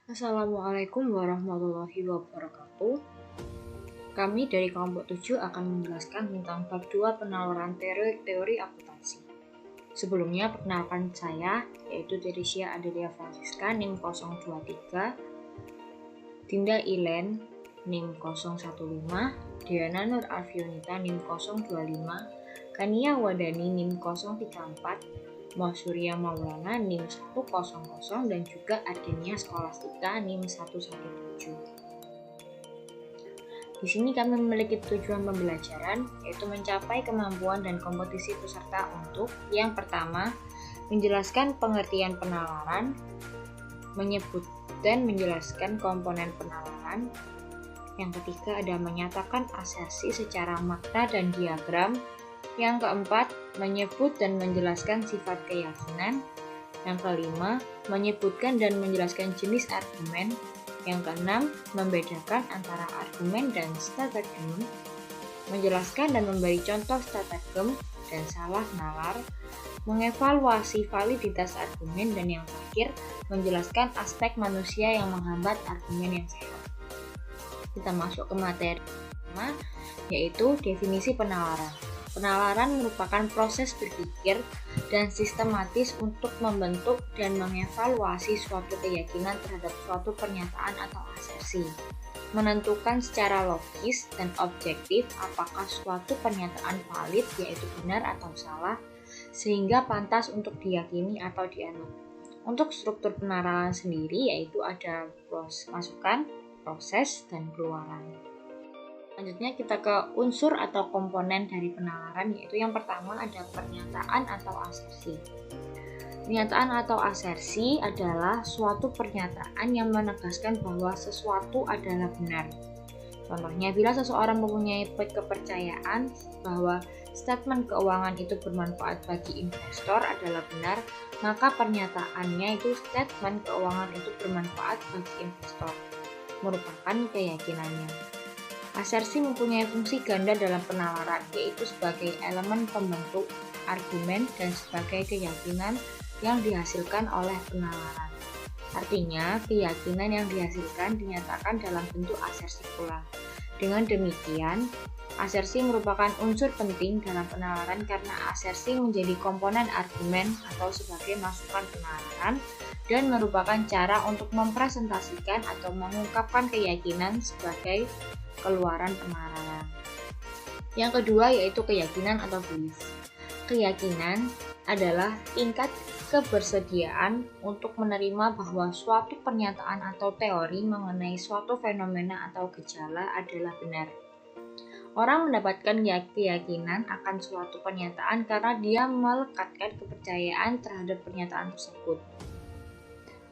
Assalamualaikum warahmatullahi wabarakatuh. Kami dari kelompok 7 akan menjelaskan tentang bab 2 penalaran teori akuntansi. Sebelumnya perkenalkan saya, yaitu Teresia Adelia Francisca NIM 023, Dinda Ilen NIM 015, Diana Nur Arfionita NIM 025, Kania Wadani NIM 034, Surya Maulana NIM 100 dan juga Ardenia Skolastika NIM 117. Di sini kami memiliki tujuan pembelajaran, yaitu mencapai kemampuan dan kompetisi peserta untuk yang pertama, menjelaskan pengertian penalaran, menyebut dan menjelaskan komponen penalaran. Yang ketiga ada menyatakan asersi secara makna dan diagram. Yang keempat, menyebut dan menjelaskan sifat keyakinan. Yang kelima, menyebutkan dan menjelaskan jenis argumen. Yang keenam, membedakan antara argumen dan stratagem. Menjelaskan dan memberi contoh stratagem dan salah nalar. Mengevaluasi validitas argumen. Dan yang terakhir, menjelaskan aspek manusia yang menghambat argumen yang sehat. Kita masuk ke materi pertama, yaitu definisi penalaran. Penalaran merupakan proses berpikir dan sistematis untuk membentuk dan mengevaluasi suatu keyakinan terhadap suatu pernyataan atau asersi. Menentukan secara logis dan objektif apakah suatu pernyataan valid, yaitu benar atau salah, sehingga pantas untuk diyakini atau dianut. Untuk struktur penalaran sendiri, yaitu ada masukan, proses, dan keluaran. Selanjutnya kita ke unsur atau komponen dari penalaran, yaitu yang pertama ada pernyataan atau asersi. Pernyataan atau asersi adalah suatu pernyataan yang menegaskan bahwa sesuatu adalah benar. Contohnya, bila seseorang mempunyai kepercayaan bahwa statement keuangan itu bermanfaat bagi investor adalah benar, maka pernyataannya itu statement keuangan itu bermanfaat bagi investor, merupakan keyakinannya. Asersi mempunyai fungsi ganda dalam penalaran, yaitu sebagai elemen pembentuk argumen dan sebagai keyakinan yang dihasilkan oleh penalaran. Artinya, keyakinan yang dihasilkan dinyatakan dalam bentuk asersi pula. Dengan demikian, asersi merupakan unsur penting dalam penalaran karena asersi menjadi komponen argumen atau sebagai masukan penalaran dan merupakan cara untuk mempresentasikan atau mengungkapkan keyakinan sebagai keluaran penalaran. Yang kedua yaitu keyakinan atau belief. Keyakinan adalah tingkat kebersediaan untuk menerima bahwa suatu pernyataan atau teori mengenai suatu fenomena atau gejala adalah benar. Orang mendapatkan keyakinan akan suatu pernyataan karena dia melekatkan kepercayaan terhadap pernyataan tersebut.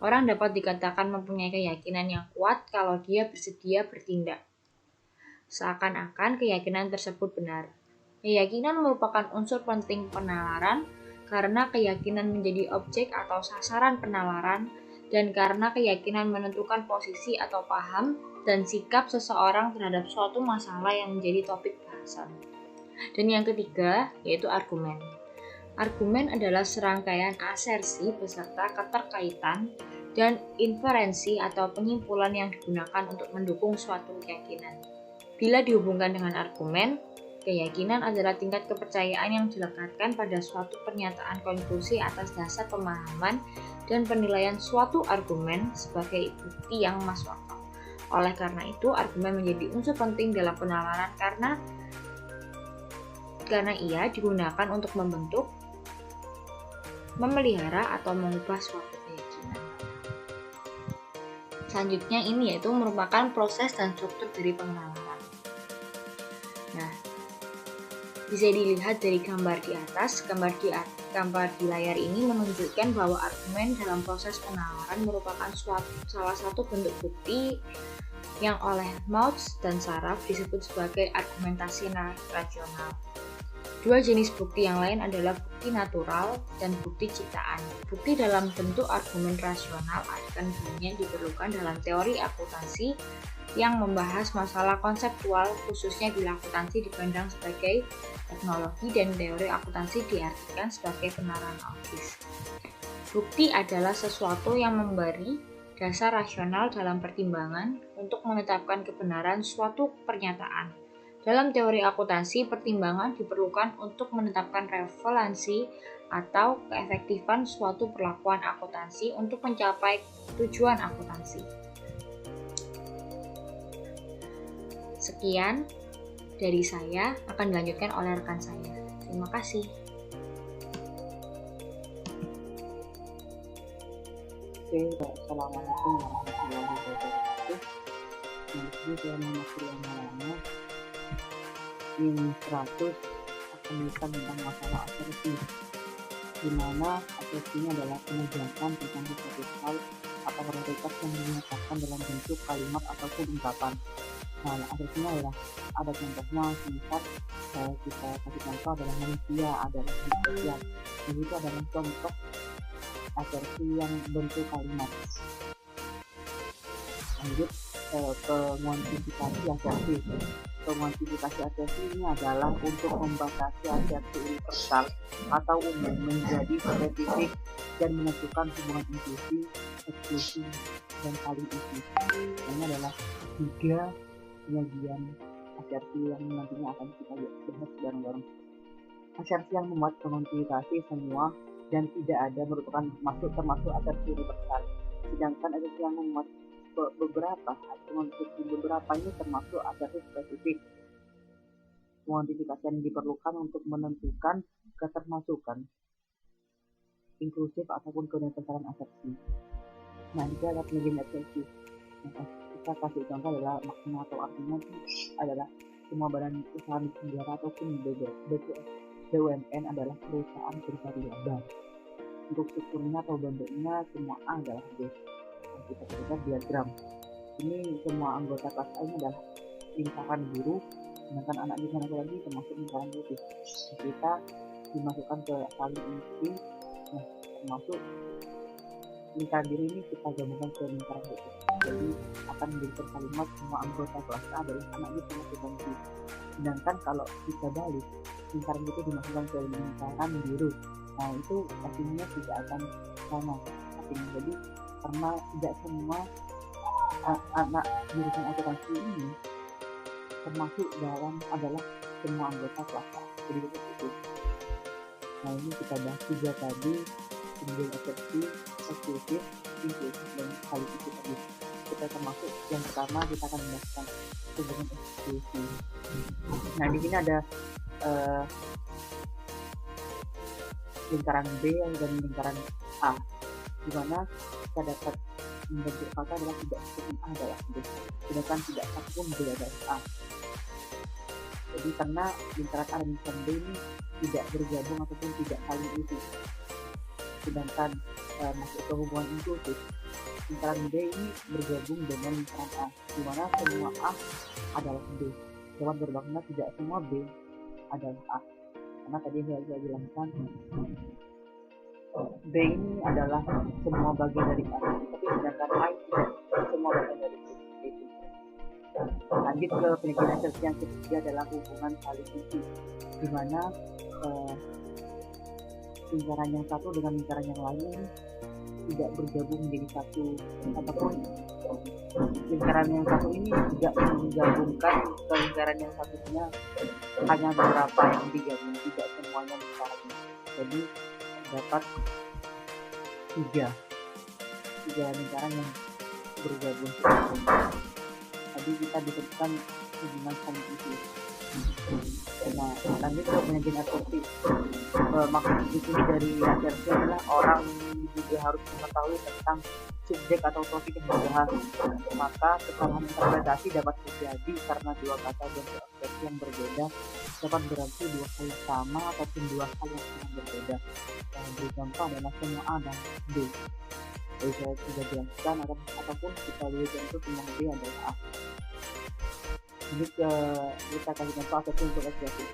Orang dapat dikatakan mempunyai keyakinan yang kuat kalau dia bersedia bertindak, seakan-akan keyakinan tersebut benar. Keyakinan merupakan unsur penting penalaran karena keyakinan menjadi objek atau sasaran penalaran dan karena keyakinan menentukan posisi atau paham dan sikap seseorang terhadap suatu masalah yang menjadi topik bahasan. Dan yang ketiga yaitu argumen. Argumen adalah serangkaian asersi beserta keterkaitan dan inferensi atau penyimpulan yang digunakan untuk mendukung suatu keyakinan. Bila dihubungkan dengan argumen, keyakinan adalah tingkat kepercayaan yang dilekatkan pada suatu pernyataan konklusi atas dasar pemahaman dan penilaian suatu argumen sebagai bukti yang masuk akal. Oleh karena itu, argumen menjadi unsur penting dalam penalaran karena ia digunakan untuk membentuk, memelihara, atau mengubah suatu keyakinan. Selanjutnya ini yaitu merupakan proses dan struktur dari penalaran. Nah, bisa dilihat dari gambar di atas. Gambar di layar ini menunjukkan bahwa argumen dalam proses penalaran merupakan salah satu bentuk bukti yang oleh Mauch dan Saraf disebut sebagai argumentasi rasional. Dua jenis bukti yang lain adalah bukti natural dan bukti ciptaan. Bukti dalam bentuk argumen rasional akan banyak diperlukan dalam teori akuntansi yang membahas masalah konseptual, khususnya bila akuntansi dipandang sebagai teknologi dan teori akuntansi diartikan sebagai penalaran logis. Bukti adalah sesuatu yang memberi dasar rasional dalam pertimbangan untuk menetapkan kebenaran suatu pernyataan. Dalam teori akuntansi, pertimbangan diperlukan untuk menetapkan relevansi atau keefektifan suatu perlakuan akuntansi untuk mencapai tujuan akuntansi. Sekian dari saya, akan dilanjutkan oleh rekan saya. Terima kasih. Assalamualaikum warahmatullahi wabarakatuh. Nanti saya mengakhiri yang lama ini 100 akan bisa tentang masalah asersi, di mana asersinya adalah penegasan tentang sesuatu hal atau realitas yang dinyatakan dalam bentuk kalimat ataupun ungkapan. Nah, asersinya adalah ada contohnya, misal kita kasih contoh adalah manusia adalah sosial. Itu adalah contoh asersi yang bentuk kalimat. Lanjut penguantifikasi asersi. Penguantifikasi asersi ini adalah untuk membatasi asersi universal atau umum menjadi spesifik dan menentukan hubungan inklusi, eksklusi, dan saling isi. Ini adalah 3 penyajian asersi yang nantinya akan kita bahas bareng-bareng. Asersi yang memuat penguantifikasi semua dan tidak ada merupakan termasuk asersi universal. Sedangkan asersi yang memuat beberapa ini termasuk asersi spesifik. Kuantifikasi yang diperlukan untuk menentukan ketermasukan, inklusif ataupun keuniversalan asersi. Nah, jika ada penyajian asersi, kita kasih contoh adalah makna atau artinya adalah semua badan usaha negara ataupun BUMN adalah perusahaan pencari laba. Untuk strukturnya atau bentuknya semua A adalah B. Kita lihat diagram. Ini semua anggota kelas A ini adalah lingkaran biru, sedangkan anak di sana lagi termasuk lingkaran putih. Kita dimasukkan ke saling isi. Nah, termasuk lingkaran biru ini kita gabungkan ke lingkaran putih. Jadi akan menjadi kalimat semua anggota kelas A adalah anak di sana lagi. Sedangkan kalau kita balik, lingkaran itu dimasukkan ke lingkaran biru. Nah, itu pastinya tidak akan sama artinya. Jadi karena tidak semua anak jurusan akuntansi ini termasuk dalam adalah semua anggota kelas A. Jadi itu. Nah, ini kita bahas 3 tadi, penjual asersi, eksklusif, inklusif, dan kali itu tadi. Kita termasuk yang pertama kita akan membahaskan hubungan eksklusif. Nah, di sini ada lingkaran B dan lingkaran A, di mana kita dapat membentuk kata adalah tidak satupun A adalah B, sedangkan tidak satupun B adalah A. Jadi karena lingkaran A dan lingkaran B ini tidak bergabung ataupun tidak saling isi, sedangkan masuk ke hubungan inklusif, lingkaran B ini bergabung dengan lingkaran A, di mana semua A adalah B. Dapat bermakna tidak semua B adalah A. Karena tadi saya bilangkan B ini adalah semua bagian dari A, tapi sedangkan A tidak semua bagian dari B. Lanjut ke penelitian asersi yang ketiga adalah hubungan saling isi, di mana lingkaran yang satu dengan lingkaran yang lain tidak bergabung menjadi satu, ataupun lingkaran yang satu ini tidak menggabungkan ke lingkaran yang satunya, hanya beberapa yang digabung, tidak semuanya lingkarannya. Jadi dapat tiga lingkaran yang bergabung. Tadi kita ditentukan hubungan saling isi. Nah, lanjut ke penyajian asersi. Maksud di sini dari asersi adalah orang juga harus mengetahui tentang subjek atau topik yang dibahas. Maka kesalahan interpretasi dapat terjadi karena dua kata bentuk asersi yang berbeda dapat berarti dua hal yang sama ataupun dua hal yang sangat berbeda. Beri contoh adalah semua A dan B. Jadi saya sudah jelaskan, ataupun kita lihat contoh semua B adalah A. Jadi kita kasih contoh asersi untuk asersi.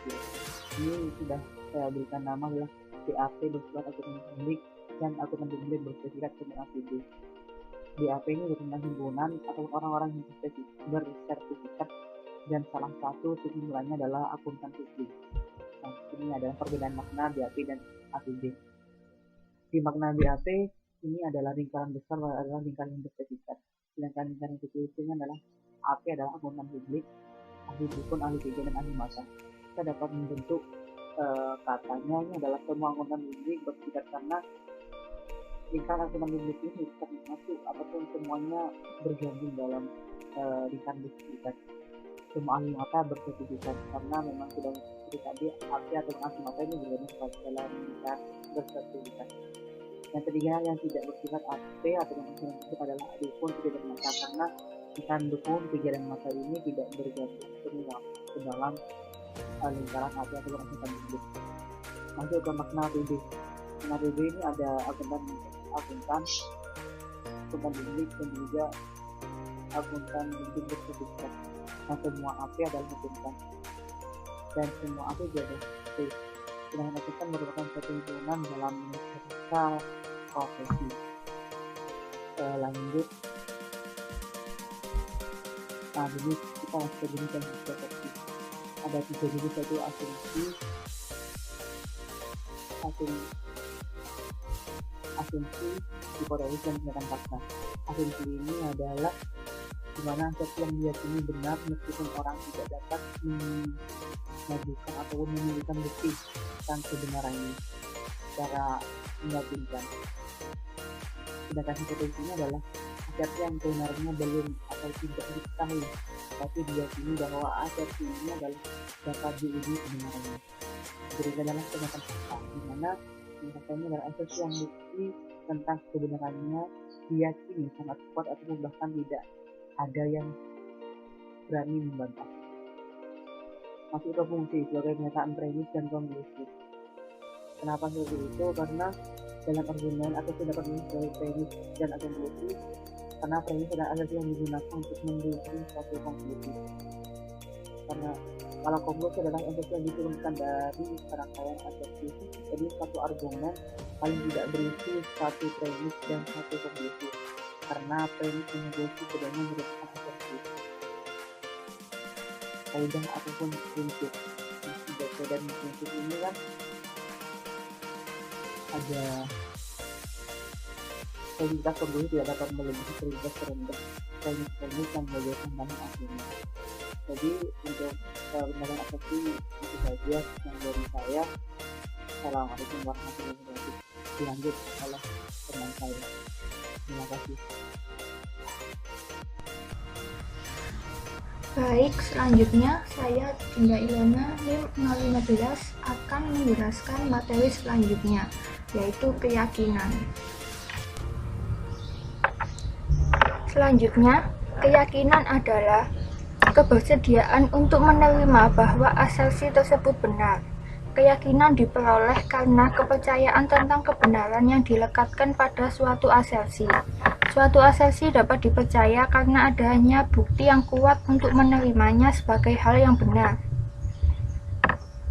Ini sudah saya berikan nama adalah BAP bersifat akuntan publik dan akuntan publik bersertifikat dengan APB. BAP ini tentang himpunan atau orang-orang yang bersertifikat dan salah satu nilainya adalah akuntan publik. Nah, ini adalah perbedaan makna BAP dan APB. Di makna BAP, ini adalah lingkaran besar adalah lingkaran yang berpredikat. Sedangkan lingkaran kecil itu adalah AP adalah akuntan publik, ahli dukun, ahli kegiatan, dan ahli mata. Kita dapat membentuk katanya ini adalah semua akuntan publik berpredikat karena lingkaran akuntan publik ini termasuk ataupun semuanya bergabung dalam lingkaran berpredikat. Semua ahli mata bersertifikat karena memang sudah seperti tadi AP atau ahli mata ini bergabung dalam lingkaran bersertifikat. Yang ketiga yang tidak bersifat AP atau yang adalah dukun tidak mata karena ikan dukun kegiatan mata ini tidak bergabung semua ke dalam lingkaran AP atau akuntan publik. Masuk ke makna APB. Makna APB ini ada akuntan publik dan juga akuntan publik bersertifikat. Nah, semua AP adalah akuntan dan semua AP juga ada. Sedangkan akuntan merupakan satu himpunan dalam beberapa profesi. Lanjut. Nah, jadi kita masuk ke jenis profesi. Ada 3 jenis, yaitu asumsi, hipotesis, dan tindakan fakta. Asumsi ini adalah dimana asumsi yang diyakini benar meskipun orang tidak dapat mengajukan ataupun menunjukkan bukti tentang kebenarannya secara meyakinkan. Sedangkan hipotesis ini adalah asumsi yang kebenarannya belum atau tidak diketahui, tapi diyakini bahwa asumsi ini adalah dapat diuji kebenarannya. Berikutnya adalah tindakan fakta, di mana tindakan ini adalah asumsi yang bukti tentang kebenarannya diyakini sangat kuat ataupun bahkan tidak ada yang berani membantah. Masuk ke fungsi sebagai pernyataan premis dan konklusi. Kenapa seperti itu? Karena dalam argumen atau dapat sebagai premis dan konklusi, karena premis adalah asumsi yang digunakan untuk mendukung suatu konklusi. Karena kalau konklusi adalah asumsi yang diturunkan dari rangkaian asumsi. Jadi satu argumen paling tidak berisi satu premis dan satu konklusi. Karena premis dan konklusi keduanya merupakan asumsi. Kaidah ataupun prinsip. Dan prinsip ini kan ada kualitas konklusi tidak dapat melebihi kualitas terendah premis yang menjadi tambahan aslinya. Jadi untuk pembahasan asumsi itu saja yang dari saya. Assalamualaikum warahmatullahi wabarakatuh. Dilanjut oleh teman saya. Terima kasih. Baik, selanjutnya saya Dinda Ilona NIM 015 akan menjelaskan materi selanjutnya, yaitu keyakinan. Selanjutnya, keyakinan adalah kebersediaan untuk menerima bahwa asumsi tersebut benar. Keyakinan diperoleh karena kepercayaan tentang kebenaran yang dilekatkan pada suatu asumsi. Suatu asumsi dapat dipercaya karena adanya bukti yang kuat untuk menerimanya sebagai hal yang benar.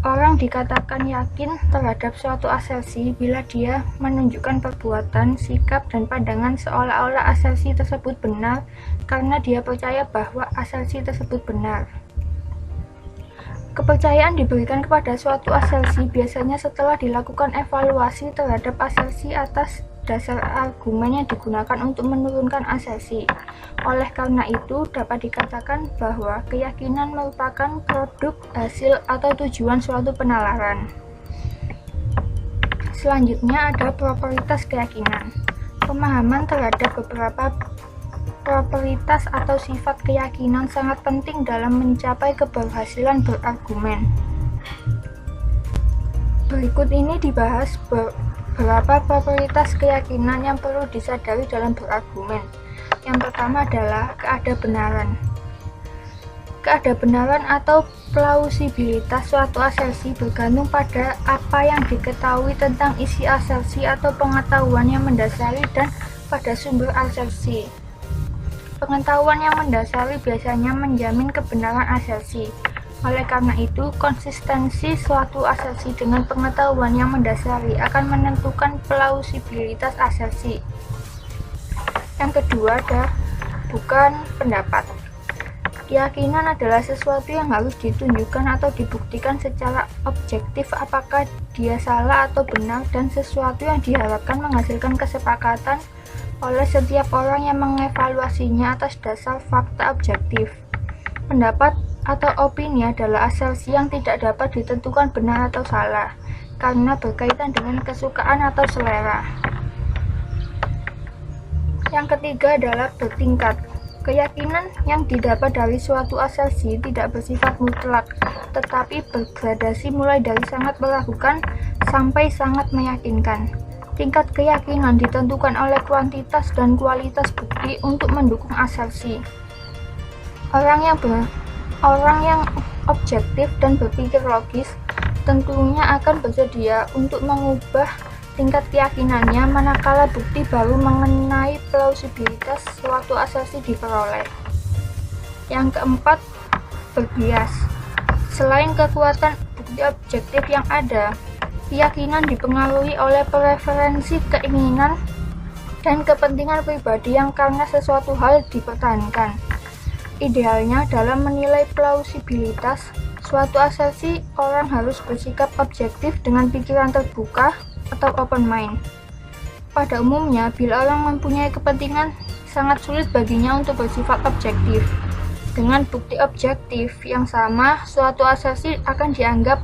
Orang dikatakan yakin terhadap suatu asumsi bila dia menunjukkan perbuatan, sikap, dan pandangan seolah-olah asumsi tersebut benar karena dia percaya bahwa asumsi tersebut benar. Kepercayaan diberikan kepada suatu asumsi biasanya setelah dilakukan evaluasi terhadap asumsi atas dasar argumen yang digunakan untuk menurunkan asumsi. Oleh karena itu, dapat dikatakan bahwa keyakinan merupakan produk, hasil, atau tujuan suatu penalaran. Selanjutnya ada properties keyakinan. Pemahaman terhadap beberapa properties atau sifat keyakinan sangat penting dalam mencapai keberhasilan berargumen. Berikut ini dibahas beberapa properties keyakinan yang perlu disadari dalam berargumen. Yang pertama adalah keadabenaran. Keadabenaran atau plausibilitas suatu asumsi bergantung pada apa yang diketahui tentang isi asumsi atau pengetahuan yang mendasari dan pada sumber asumsi. Pengetahuan yang mendasari biasanya menjamin kebenaran asumsi. Oleh karena itu, konsistensi suatu asumsi dengan pengetahuan yang mendasari akan menentukan plausibilitas asumsi. Yang kedua ada bukan pendapat. Keyakinan adalah sesuatu yang harus ditunjukkan atau dibuktikan secara objektif apakah dia salah atau benar, dan sesuatu yang diharapkan menghasilkan kesepakatan oleh setiap orang yang mengevaluasinya atas dasar fakta objektif. Pendapat atau opini adalah asersi yang tidak dapat ditentukan benar atau salah karena berkaitan dengan kesukaan atau selera. Yang ketiga adalah bertingkat. Keyakinan yang didapat dari suatu asersi tidak bersifat mutlak, tetapi bergradasi mulai dari sangat meragukan sampai sangat meyakinkan. Tingkat keyakinan ditentukan oleh kuantitas dan kualitas bukti untuk mendukung asersi. Orang yang objektif dan berpikir logis tentunya akan bersedia untuk mengubah tingkat keyakinannya manakala bukti baru mengenai plausibilitas suatu asersi diperoleh. Yang keempat, berbias. Selain kekuatan bukti objektif yang ada, keyakinan dipengaruhi oleh preferensi, keinginan, dan kepentingan pribadi yang karena sesuatu hal dipertahankan. Idealnya, dalam menilai plausibilitas suatu asersi, orang harus bersikap objektif dengan pikiran terbuka atau open mind. Pada umumnya, bila orang mempunyai kepentingan, sangat sulit baginya untuk bersifat objektif. Dengan bukti objektif yang sama, suatu asersi akan dianggap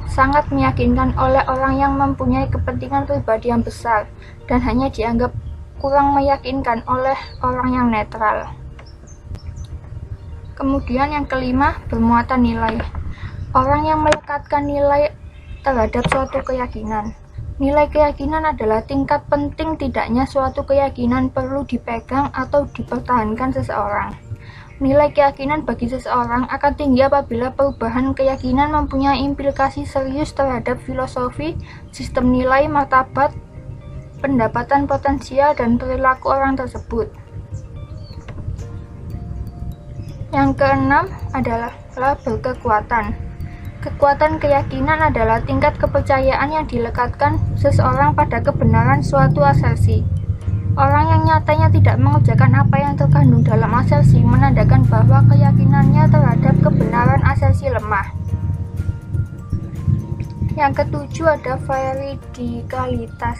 sangat meyakinkan oleh orang yang mempunyai kepentingan pribadi yang besar dan hanya dianggap kurang meyakinkan oleh orang yang netral. Kemudian yang kelima, bermuatan nilai. Orang yang melekatkan nilai terhadap suatu keyakinan. Nilai keyakinan adalah tingkat penting tidaknya suatu keyakinan perlu dipegang atau dipertahankan seseorang. Nilai keyakinan bagi seseorang akan tinggi apabila perubahan keyakinan mempunyai implikasi serius terhadap filosofi, sistem nilai, martabat, pendapatan potensial, dan perilaku orang tersebut. Yang keenam adalah berkekuatan. Kekuatan keyakinan adalah tingkat kepercayaan yang dilekatkan seseorang pada kebenaran suatu asersi. Orang yang nyatanya tidak mengerjakan apa yang terkandung dalam asersi menandakan bahwa keyakinannya terhadap kebenaran asersi lemah. Yang ketujuh ada veridikalitas.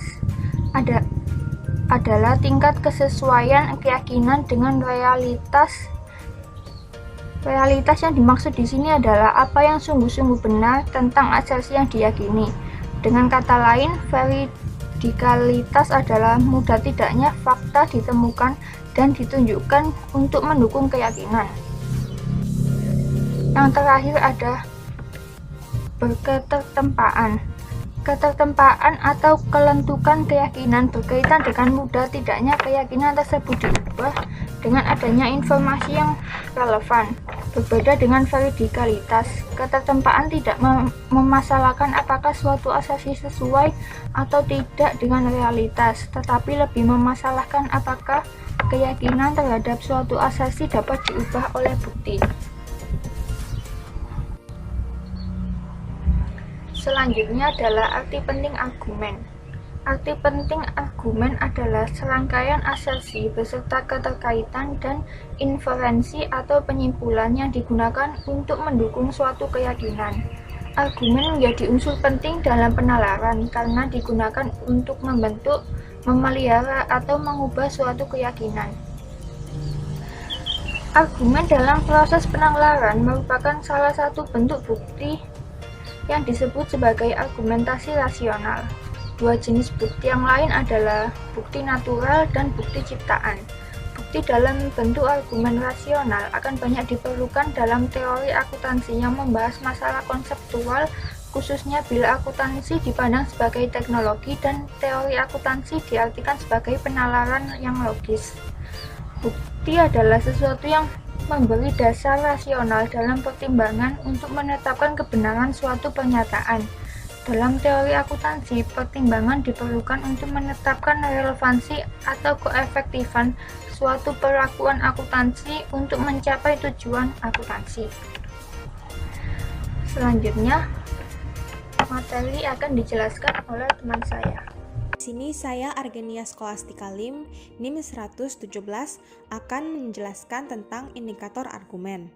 Adalah tingkat kesesuaian keyakinan dengan realitas. Realitas yang dimaksud di sini adalah apa yang sungguh-sungguh benar tentang asersi yang diyakini. Dengan kata lain, veridikalitas adalah mudah tidaknya fakta ditemukan dan ditunjukkan untuk mendukung keyakinan. Yang terakhir ada berketertempaan. Ketertempaan atau kelentukan keyakinan berkaitan dengan mudah tidaknya keyakinan tersebut diubah dengan adanya informasi yang relevan. Berbeda dengan veridikalitas, ketertempaan tidak memasalahkan apakah suatu asersi sesuai atau tidak dengan realitas, tetapi lebih memasalahkan apakah keyakinan terhadap suatu asersi dapat diubah oleh bukti. Selanjutnya adalah arti penting argumen. Arti penting argumen adalah serangkaian asersi beserta keterkaitan dan inferensi atau penyimpulan yang digunakan untuk mendukung suatu keyakinan. Argumen menjadi unsur penting dalam penalaran karena digunakan untuk membentuk, memelihara, atau mengubah suatu keyakinan. Argumen dalam proses penalaran merupakan salah satu bentuk bukti yang disebut sebagai argumentasi rasional. Dua jenis bukti yang lain adalah bukti natural dan bukti ciptaan. Bukti dalam bentuk argumen rasional akan banyak diperlukan dalam teori akuntansi yang membahas masalah konseptual, khususnya bila akuntansi dipandang sebagai teknologi dan teori akuntansi diartikan sebagai penalaran yang logis. Bukti adalah sesuatu yang memberi dasar rasional dalam pertimbangan untuk menetapkan kebenaran suatu pernyataan. Dalam teori akuntansi, pertimbangan diperlukan untuk menetapkan relevansi atau keefektifan suatu perlakuan akuntansi untuk mencapai tujuan akuntansi. Selanjutnya, materi akan dijelaskan oleh teman saya. Di sini saya Argenia Scholastica Lim, NIM 117 akan menjelaskan tentang indikator argumen.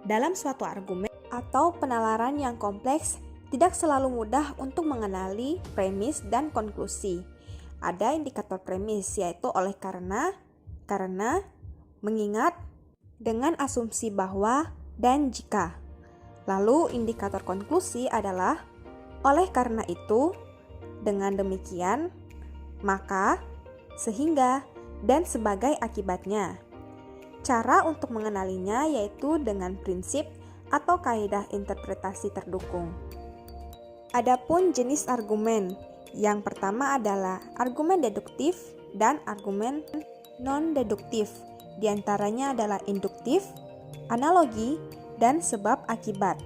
Dalam suatu argumen atau penalaran yang kompleks, tidak selalu mudah untuk mengenali premis dan konklusi. Ada indikator premis, yaitu oleh karena, mengingat, dengan asumsi bahwa, dan jika. Lalu indikator konklusi adalah oleh karena itu, dengan demikian, maka, sehingga, dan sebagai akibatnya. Cara untuk mengenalinya yaitu dengan prinsip atau kaidah interpretasi terdukung. Adapun jenis argumen, yang pertama adalah argumen deduktif dan argumen non-deduktif. Di antaranya adalah induktif, analogi, dan sebab akibat.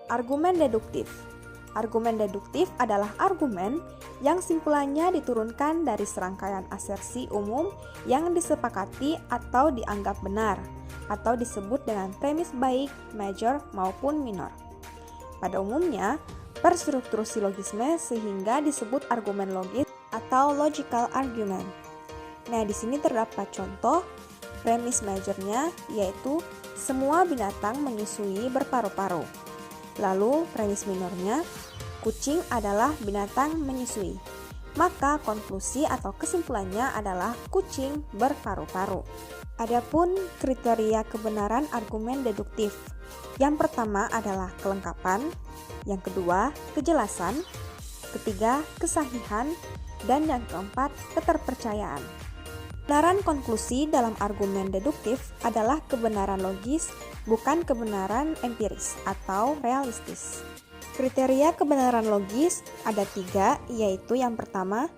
Argumen deduktif. Argumen deduktif adalah argumen yang simpulannya diturunkan dari serangkaian asersi umum yang disepakati atau dianggap benar, atau disebut dengan premis baik, major, maupun minor. Pada umumnya, berstruktur silogisme sehingga disebut argumen logis atau logical argument. Nah, di sini terdapat contoh premis majornya, yaitu semua binatang menyusui berparu-paru. Lalu premis minornya, kucing adalah binatang menyusui. Maka konklusi atau kesimpulannya adalah kucing berparu-paru. Adapun kriteria kebenaran argumen deduktif. Yang pertama adalah kelengkapan, yang kedua kejelasan, ketiga kesahihan, dan yang keempat keterpercayaan. Kebenaran konklusi dalam argumen deduktif adalah kebenaran logis, bukan kebenaran empiris atau realistis. Kriteria kebenaran logis ada 3, yaitu yang pertama,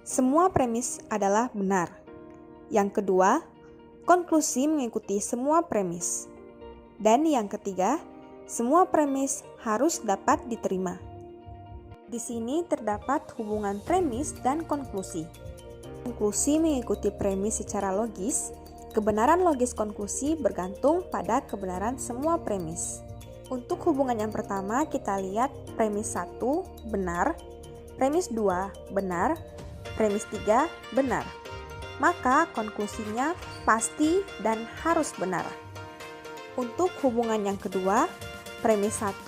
semua premis adalah benar. Yang kedua, konklusi mengikuti semua premis. Dan yang ketiga, semua premis harus dapat diterima. Di sini terdapat hubungan premis dan konklusi. Konklusi mengikuti premis secara logis. Kebenaran logis konklusi bergantung pada kebenaran semua premis. Untuk hubungan yang pertama, kita lihat premis 1 benar, premis 2 benar, premis 3 benar. Maka konklusinya pasti dan harus benar. Untuk hubungan yang kedua, premis 1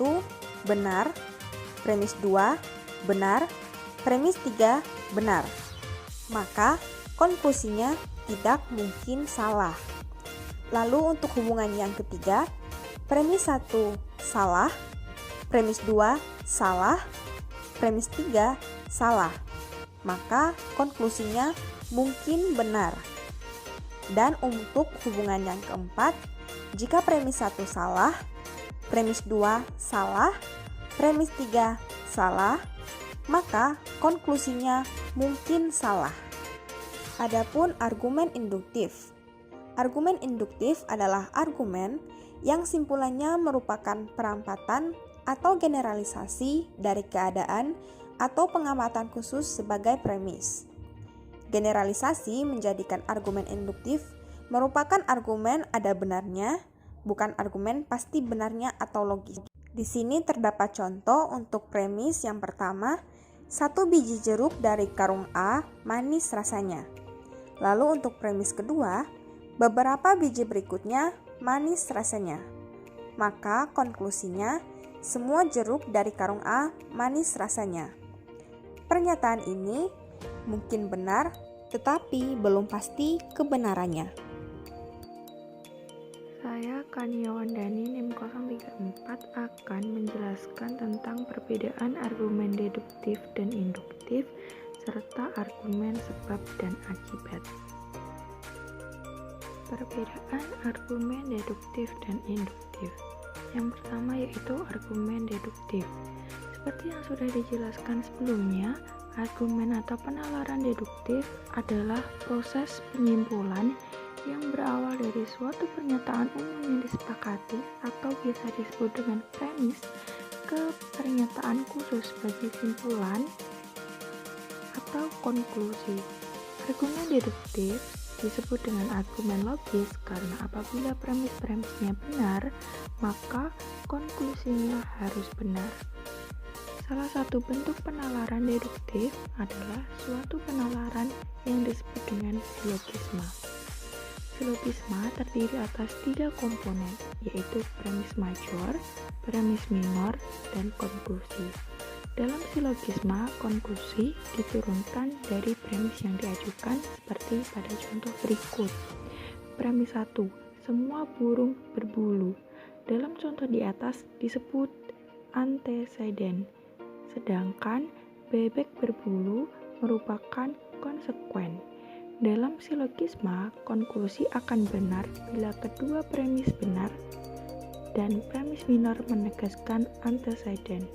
benar, premis 2 benar, premis 3 benar. Maka konklusinya tidak mungkin salah. Lalu untuk hubungan yang ketiga, premis 1 salah, premis 2 salah, premis 3 salah. Maka konklusinya mungkin benar. Dan untuk hubungan yang keempat, jika premis 1 salah, premis 2 salah, premis 3 salah, maka konklusinya mungkin salah. Adapun argumen induktif. Argumen induktif adalah argumen yang simpulannya merupakan perampatan atau generalisasi dari keadaan atau pengamatan khusus sebagai premis. Generalisasi menjadikan argumen induktif merupakan argumen ada benarnya, bukan argumen pasti benarnya atau logis. Di sini terdapat contoh untuk premis yang pertama, 1 biji jeruk dari karung A manis rasanya. Lalu untuk premis kedua, beberapa biji berikutnya manis rasanya. Maka konklusinya, semua jeruk dari karung A manis rasanya. Pernyataan ini mungkin benar, tetapi belum pasti kebenarannya. Saya Kania Wandani NIM 034 akan menjelaskan tentang perbedaan argumen deduktif dan induktif serta argumen sebab dan akibat. Perbedaan argumen deduktif dan induktif. Yang pertama yaitu argumen deduktif. Seperti yang sudah dijelaskan sebelumnya, argumen atau penalaran deduktif adalah proses penyimpulan yang berawal dari suatu pernyataan umum yang disepakati atau biasa disebut dengan premis ke pernyataan khusus sebagai simpulan atau konklusi. Argumen deduktif disebut dengan argumen logis karena apabila premis-premisnya benar, maka konklusinya harus benar. Salah satu bentuk penalaran deduktif adalah suatu penalaran yang disebut dengan silogisme. Silogisma terdiri atas 3 komponen, yaitu premis major, premis minor, dan konklusi. Dalam silogisma, konklusi diturunkan dari premis yang diajukan seperti pada contoh berikut. Premis 1, semua burung berbulu. Dalam contoh di atas disebut antecedent, sedangkan bebek berbulu merupakan konsekuen. Dalam silogisma, konklusi akan benar bila kedua premis benar dan premis minor menegaskan antecedent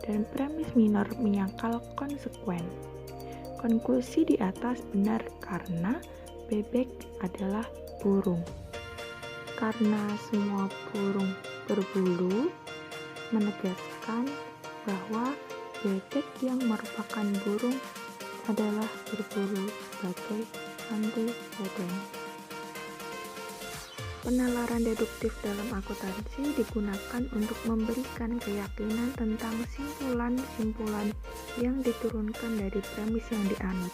dan premis minor menyangkal konsekuen. Konklusi di atas benar karena bebek adalah burung. Karena semua burung berbulu menegaskan bahwa bebek yang merupakan burung adalah berbulu sebagai antecedent. Penalaran deduktif dalam akuntansi digunakan untuk memberikan keyakinan tentang simpulan-simpulan yang diturunkan dari premis yang dianut.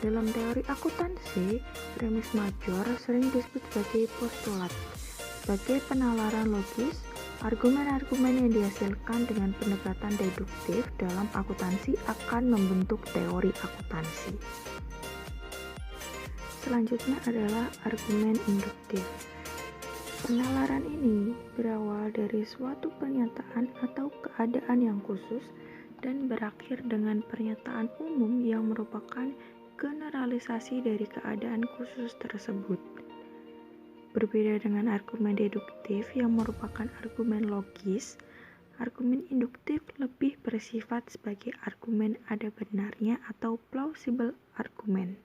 Dalam teori akuntansi, premis major sering disebut sebagai postulat. Sebagai penalaran logis, argumen-argumen yang dihasilkan dengan pendekatan deduktif dalam akuntansi akan membentuk teori akuntansi. Selanjutnya adalah argumen induktif. Penalaran ini berawal dari suatu pernyataan atau keadaan yang khusus dan berakhir dengan pernyataan umum yang merupakan generalisasi dari keadaan khusus tersebut. Berbeda dengan argumen deduktif yang merupakan argumen logis, argumen induktif lebih bersifat sebagai argumen ada benarnya atau plausible argument.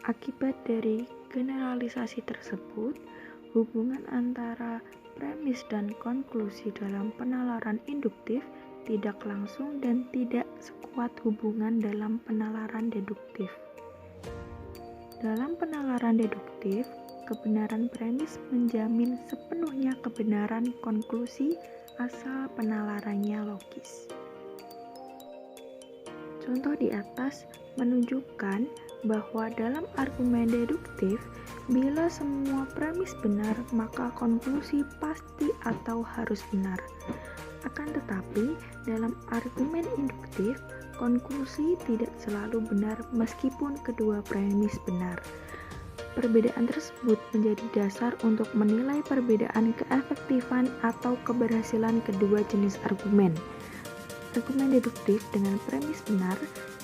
Akibat dari generalisasi tersebut, hubungan antara premis dan konklusi dalam penalaran induktif tidak langsung dan tidak sekuat hubungan dalam penalaran deduktif. Dalam penalaran deduktif, kebenaran premis menjamin sepenuhnya kebenaran konklusi asal penalarannya logis. Contoh di atas menunjukkan bahwa dalam argumen deduktif, bila semua premis benar, maka konklusi pasti atau harus benar. Akan tetapi, dalam argumen induktif, konklusi tidak selalu benar meskipun kedua premis benar. Perbedaan tersebut menjadi dasar untuk menilai perbedaan keefektifan atau keberhasilan kedua jenis argumen. Argumen deduktif dengan premis benar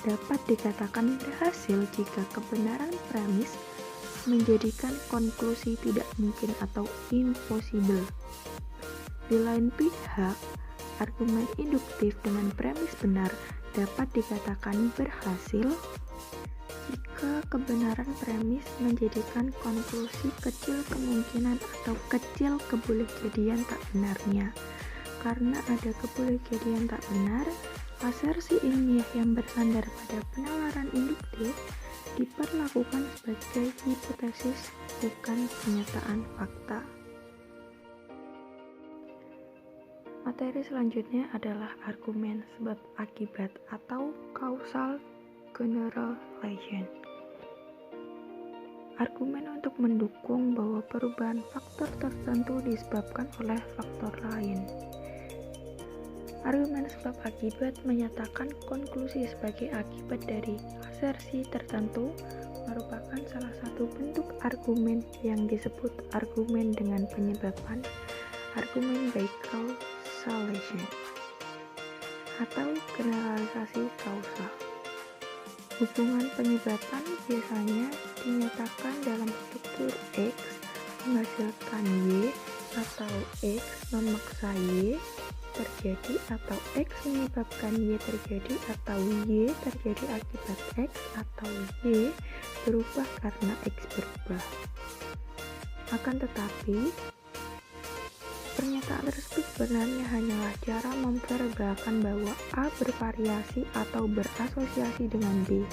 dapat dikatakan berhasil jika kebenaran premis menjadikan konklusi tidak mungkin atau impossible. Di lain pihak, argumen induktif dengan premis benar dapat dikatakan berhasil jika kebenaran premis menjadikan konklusi kecil kemungkinan atau kecil kebolehjadian tak benarnya. Karena ada kebolehjadian tak benar, asersi ilmiah yang bersandar pada penalaran induktif diperlakukan sebagai hipotesis, bukan pernyataan fakta. Materi selanjutnya adalah argumen sebab akibat atau causal generalization. Argumen untuk mendukung bahwa perubahan faktor tertentu disebabkan oleh faktor lain. Argumen sebab akibat menyatakan konklusi sebagai akibat dari asersi tertentu merupakan salah satu bentuk argumen yang disebut argumen dengan penyebaban, argumen by causation, atau generalisasi kausal. Hubungan penyebaban biasanya dinyatakan dalam struktur X menghasilkan Y atau X memaksa Y terjadi atau X menyebabkan Y terjadi atau Y terjadi akibat X atau Y berubah karena X berubah. Akan tetapi, pernyataan tersebut sebenarnya hanyalah cara memverbalkan bahwa A bervariasi atau berasosiasi dengan B,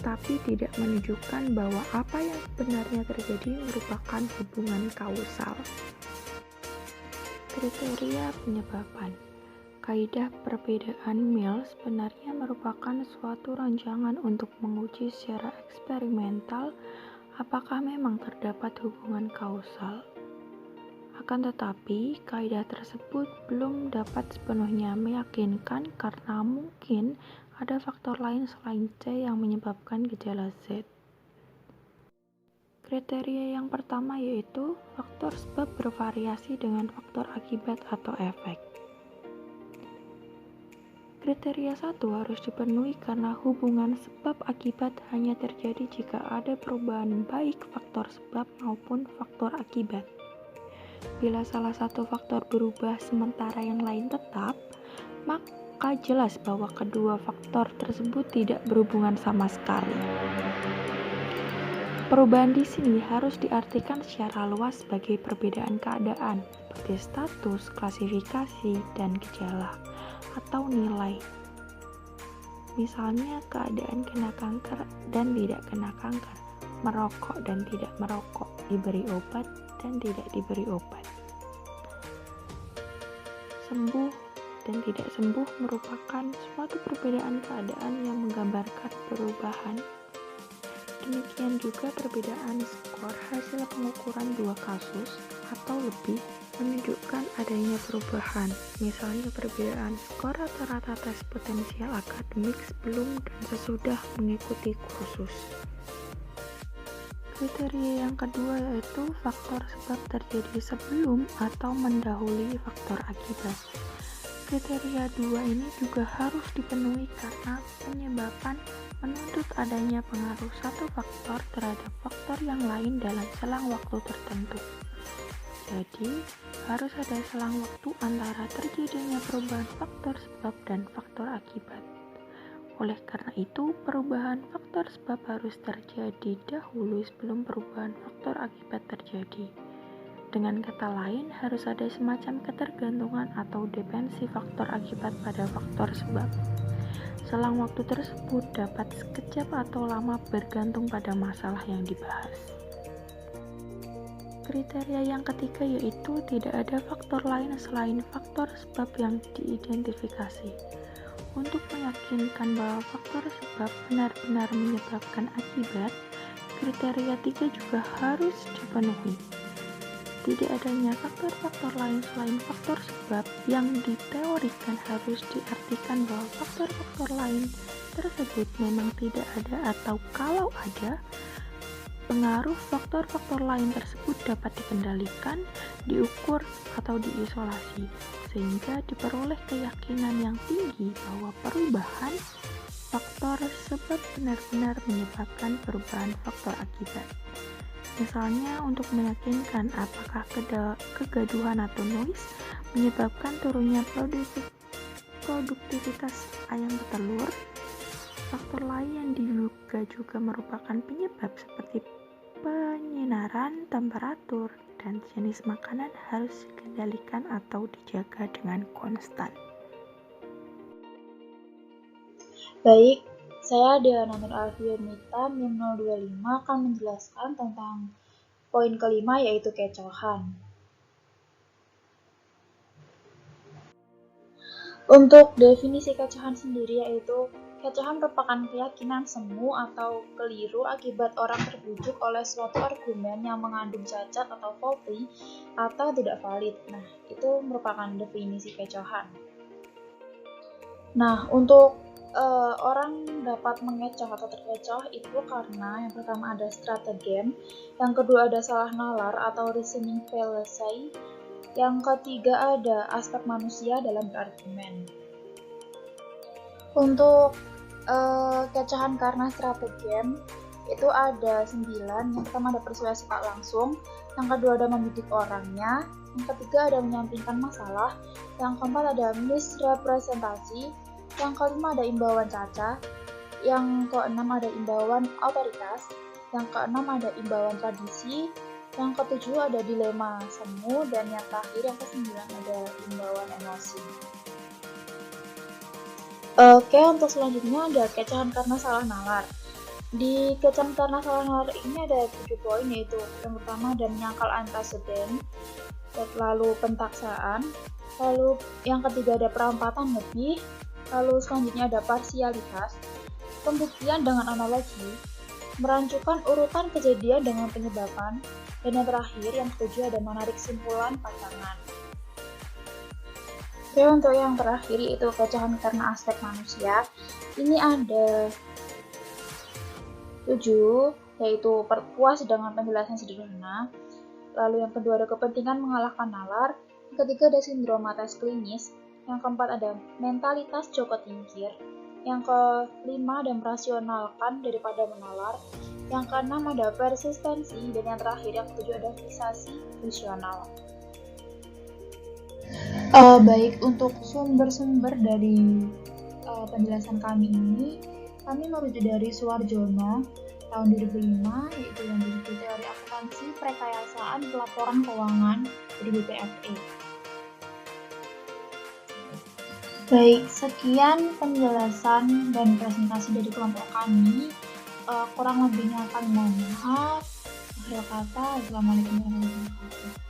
tetapi tidak menunjukkan bahwa apa yang sebenarnya terjadi merupakan hubungan kausal. Kriteria penyebaban. Kaidah perbedaan Mills sebenarnya merupakan suatu rancangan untuk menguji secara eksperimental apakah memang terdapat hubungan kausal. Akan tetapi, kaidah tersebut belum dapat sepenuhnya meyakinkan karena mungkin ada faktor lain selain C yang menyebabkan gejala Z. Kriteria yang pertama yaitu faktor sebab bervariasi dengan faktor akibat atau efek. Kriteria 1 harus dipenuhi karena hubungan sebab akibat hanya terjadi jika ada perubahan baik faktor sebab maupun faktor akibat. Bila salah satu faktor berubah sementara yang lain tetap, maka jelas bahwa kedua faktor tersebut tidak berhubungan sama sekali. Perubahan di sini harus diartikan secara luas sebagai perbedaan keadaan, seperti status, klasifikasi, dan gejala, atau nilai. Misalnya keadaan kena kanker dan tidak kena kanker, merokok dan tidak merokok, diberi obat dan tidak diberi obat. Sembuh dan tidak sembuh merupakan suatu perbedaan keadaan yang menggambarkan perubahan. Demikian juga perbedaan skor hasil pengukuran dua kasus atau lebih menunjukkan adanya perubahan, misalnya perbedaan skor rata-rata tes potensial akademik sebelum dan sesudah mengikuti kursus. Kriteria yang kedua yaitu faktor sebab terjadi sebelum atau mendahului faktor akibat. Kriteria 2 ini juga harus dipenuhi karena penyebaban menuntut adanya pengaruh satu faktor terhadap faktor yang lain dalam selang waktu tertentu. Jadi, harus ada selang waktu antara terjadinya perubahan faktor sebab dan faktor akibat. Oleh karena itu, perubahan faktor sebab harus terjadi dahulu sebelum perubahan faktor akibat terjadi. Dengan kata lain, harus ada semacam ketergantungan atau dependensi faktor akibat pada faktor sebab. Selang waktu tersebut dapat sekejap atau lama bergantung pada masalah yang dibahas. Kriteria yang ketiga yaitu tidak ada faktor lain selain faktor sebab yang diidentifikasi. Untuk meyakinkan bahwa faktor sebab benar-benar menyebabkan akibat, kriteria 3 juga harus dipenuhi. Tidak adanya faktor-faktor lain selain faktor sebab yang diteorikan harus diartikan bahwa faktor-faktor lain tersebut memang tidak ada atau kalau ada, pengaruh faktor-faktor lain tersebut dapat dikendalikan, diukur, atau diisolasi, sehingga diperoleh keyakinan yang tinggi bahwa perubahan faktor sebab benar-benar menyebabkan perubahan faktor akibat. Misalnya untuk meyakinkan apakah kegaduhan atau noise menyebabkan turunnya produktivitas ayam petelur. Faktor lain yang diduga juga merupakan penyebab seperti penyinaran, temperatur, dan jenis makanan harus dikendalikan atau dijaga dengan konstan. Baik, saya Diana Nur Alfianita, NIM 025 akan menjelaskan tentang poin kelima yaitu kecohan. Untuk definisi kecohan sendiri yaitu kecohan merupakan keyakinan semu atau keliru akibat orang terbujuk oleh suatu argumen yang mengandung cacat atau faulty atau tidak valid. Nah, itu merupakan definisi kecohan. Nah, untuk orang dapat mengecoh atau terkecoh itu karena yang pertama ada stratagem, yang kedua ada salah nalar atau reasoning fallacy, yang ketiga ada aspek manusia dalam berargumen. Untuk kecohan karena stratagem itu ada 9. Yang pertama ada persuasi tak langsung, yang kedua ada mendidik orangnya, yang ketiga ada menyampingkan masalah, yang keempat ada misrepresentasi, yang kelima ada imbauan cacat, yang keenam ada imbauan otoritas, yang keenam ada imbauan tradisi, yang ketujuh ada dilema semu, dan yang terakhir yang kesembilan ada imbauan emosi. Oke, untuk selanjutnya ada kecohan karena salah nalar. Di kecohan karena salah nalar ini ada 7 poin, yaitu yang pertama ada menyangkal antecedent, lalu pentaksaan, Lalu yang ketiga ada perampatan lebih. Lalu selanjutnya ada parsialitas, pembuktian dengan analogi, merancukan urutan kejadian dengan penyebaban, dan yang terakhir yang ketujuh ada menarik simpulan pasangan. Oke, untuk yang terakhir yaitu pecahan karena aspek manusia, ini ada 7, yaitu puas dengan penjelasan sederhana. Lalu yang kedua ada kepentingan mengalahkan nalar. Yang ketiga ada sindromatis klinis. Yang keempat ada mentalitas Joko Tingkir. Yang kelima ada merasionalkan daripada menalar. Yang keenam ada persistensi. Dan yang terakhir yang ketujuh ada fiksasi visional. Baik, untuk sumber-sumber dari penjelasan kami ini, kami merujuk dari Suwarjono tahun 2005, yaitu yang berjudul Teori Akuntansi Prekayasaan Pelaporan Keuangan dari BPFE. Baik, sekian penjelasan dan presentasi dari kelompok kami. Kurang lebihnya kami mohon maaf. Akhir kata, Assalamualaikum warahmatullahi wabarakatuh.